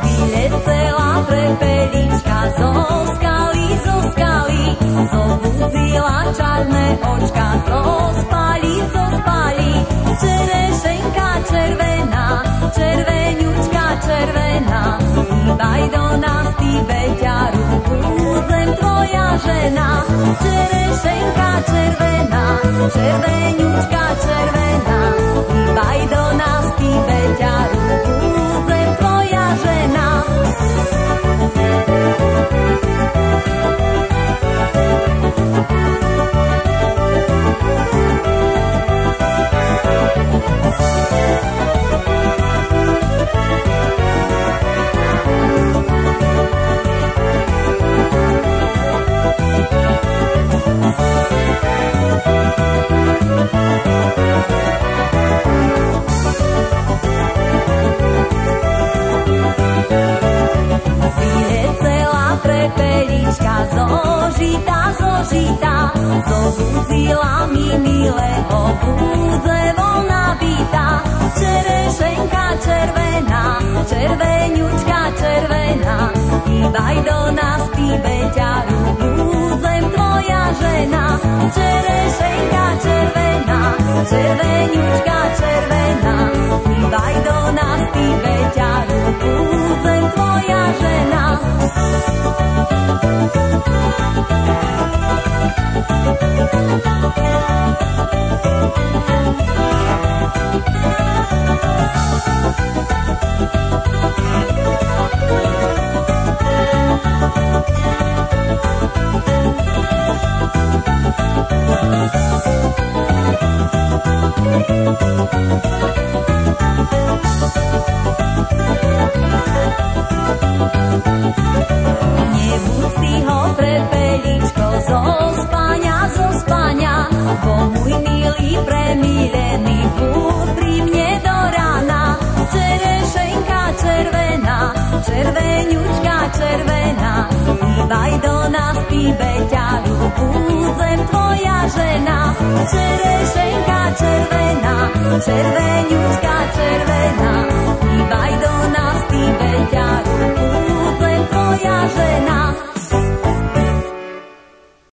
Vyletela prepelička zo skaly, zobudzila čarné očka, zospali. Čerešenka červená, červeňučka červená, hýbaj do nás, ty beťaru, budem tvoja žena. Čerešenka červená, červeňučka červená, hýbaj do nás, ty beťaru, budem tvoja žena. Prepelička zožita, zobudzila mi milého, budze voľná byta. Čerešenka červená, červeňučka červená, hýbaj do nás, ty beťaru, budem tvoja žena. Čerešenka červená, červeňučka červená, hýbaj do nás, ty beťaru, budem tvoja žena. Nebudí ho prepeličko zo spania, bo môj milý premilený, buď pri mne do rána. Čerešenka červená, červeňučka červená, hýbaj do nás, ty beťaru, budem tvoja žena. Čerešenka červená, červeňučka červená,